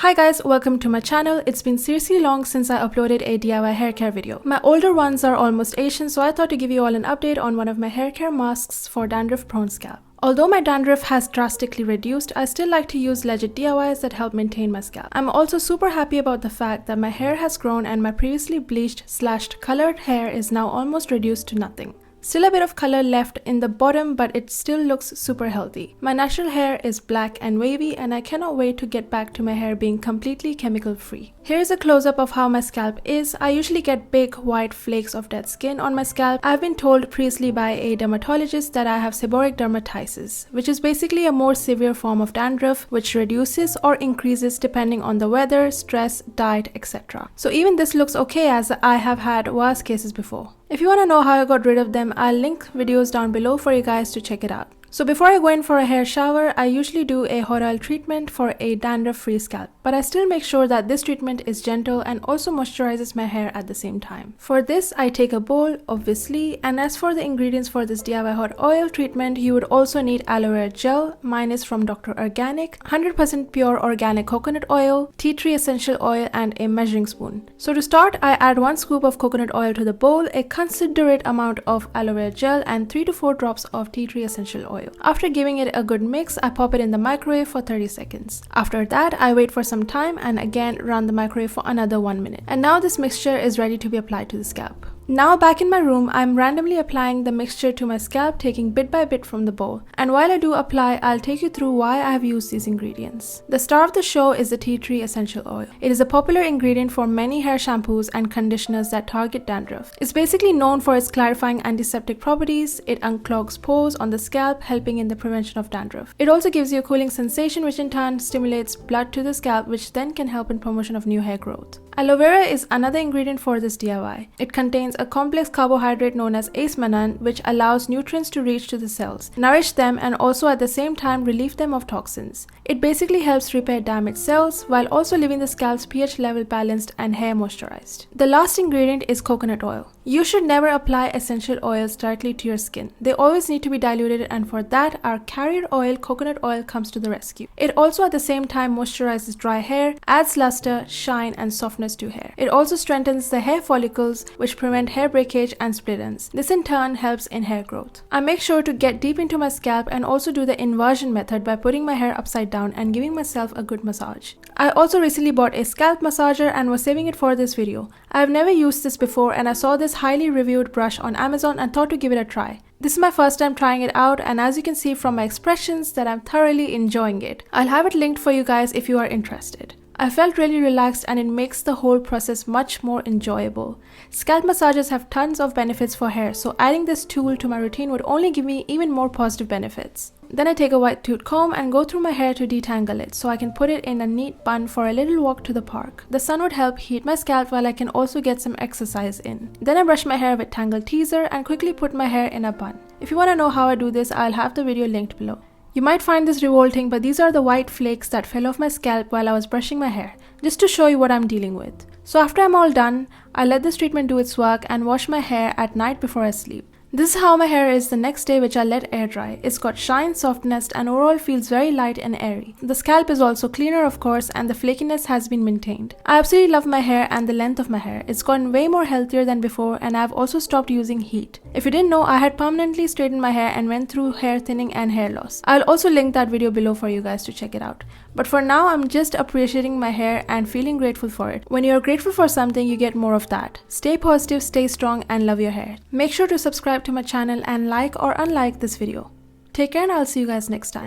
Hi guys, welcome to my channel. It's been seriously long since I uploaded a DIY hair care video. My older ones are almost Asian, so I thought to give you all an update on one of my hair care masks for dandruff prone scalp. Although my dandruff has drastically reduced, I still like to use legit DIYs that help maintain my scalp. I'm also super happy about the fact that my hair has grown and my previously bleached/colored hair is now almost reduced to nothing. Still a bit of color left in the bottom, but it still looks super healthy. My natural hair is black and wavy, and I cannot wait to get back to my hair being completely chemical free. Here's a close-up of how my scalp is. I usually get big white flakes of dead skin on my scalp. I've been told previously by a dermatologist that I have seborrheic dermatitis, which is basically a more severe form of dandruff which reduces or increases depending on the weather, stress, diet, etc. So even this looks okay, as I have had worse cases before. If you want to know how I got rid of them, I'll link videos down below for you guys to check it out. So before I go in for a hair shower, I usually do a hot oil treatment for a dandruff-free scalp. But I still make sure that this treatment is gentle and also moisturizes my hair at the same time. For this, I take a bowl, obviously, and as for the ingredients for this DIY hot oil treatment, you would also need aloe vera gel. Mine is from Dr. Organic, 100% pure organic coconut oil, tea tree essential oil, and a measuring spoon. So to start, I add 1 scoop of coconut oil to the bowl, a considerate amount of aloe vera gel, and 3 to 4 drops of tea tree essential oil. After giving it a good mix, I pop it in the microwave for 30 seconds. After that, I wait for some time and again run the microwave for another 1 minute. And now this mixture is ready to be applied to the scalp. Now back in my room, I'm randomly applying the mixture to my scalp, taking bit by bit from the bowl. And while I do apply, I'll take you through why I have used these ingredients. The star of the show is the tea tree essential oil. It is a popular ingredient for many hair shampoos and conditioners that target dandruff. It's basically known for its clarifying antiseptic properties. It unclogs pores on the scalp, helping in the prevention of dandruff. It also gives you a cooling sensation, which in turn stimulates blood to the scalp, which then can help in promotion of new hair growth. Aloe vera is another ingredient for this DIY. It contains a complex carbohydrate known as acemannan, which allows nutrients to reach to the cells, nourish them, and also at the same time relieve them of toxins. It basically helps repair damaged cells while also leaving the scalp's pH level balanced and hair moisturized. The last ingredient is coconut oil. You should never apply essential oils directly to your skin. They always need to be diluted, and for that, our carrier oil, coconut oil, comes to the rescue. It also at the same time moisturizes dry hair, adds luster, shine, and softness to hair. It also strengthens the hair follicles, which prevent hair breakage and split ends. This in turn helps in hair growth. I make sure to get deep into my scalp and also do the inversion method by putting my hair upside down and giving myself a good massage. I also recently bought a scalp massager and was saving it for this video. I have never used this before, and I saw this highly reviewed brush on Amazon and thought to give it a try. This is my first time trying it out, and as you can see from my expressions that I'm thoroughly enjoying it. I'll have it linked for you guys if you are interested. I felt really relaxed, and it makes the whole process much more enjoyable. Scalp massages have tons of benefits for hair, so adding this tool to my routine would only give me even more positive benefits. Then I take a white tooth comb and go through my hair to detangle it so I can put it in a neat bun for a little walk to the park. The sun would help heat my scalp while I can also get some exercise in. Then I brush my hair with Tangle Teaser and quickly put my hair in a bun. If you want to know how I do this, I'll have the video linked below. You might find this revolting, but these are the white flakes that fell off my scalp while I was brushing my hair, just to show you what I'm dealing with. So after I'm all done, I let this treatment do its work and wash my hair at night before I sleep. This is how my hair is the next day, which I let air dry. It's got shine, softness, and overall feels very light and airy. The scalp is also cleaner, of course, and the flakiness has been maintained. I absolutely love my hair and the length of my hair. It's gotten way more healthier than before, and I've also stopped using heat. If you didn't know, I had permanently straightened my hair and went through hair thinning and hair loss. I'll also link that video below for you guys to check it out. But for now, I'm just appreciating my hair and feeling grateful for it. When you're grateful for something, you get more of that. Stay positive, stay strong, and love your hair. Make sure to subscribe to my channel and like or unlike this video. Take care, and I'll see you guys next time.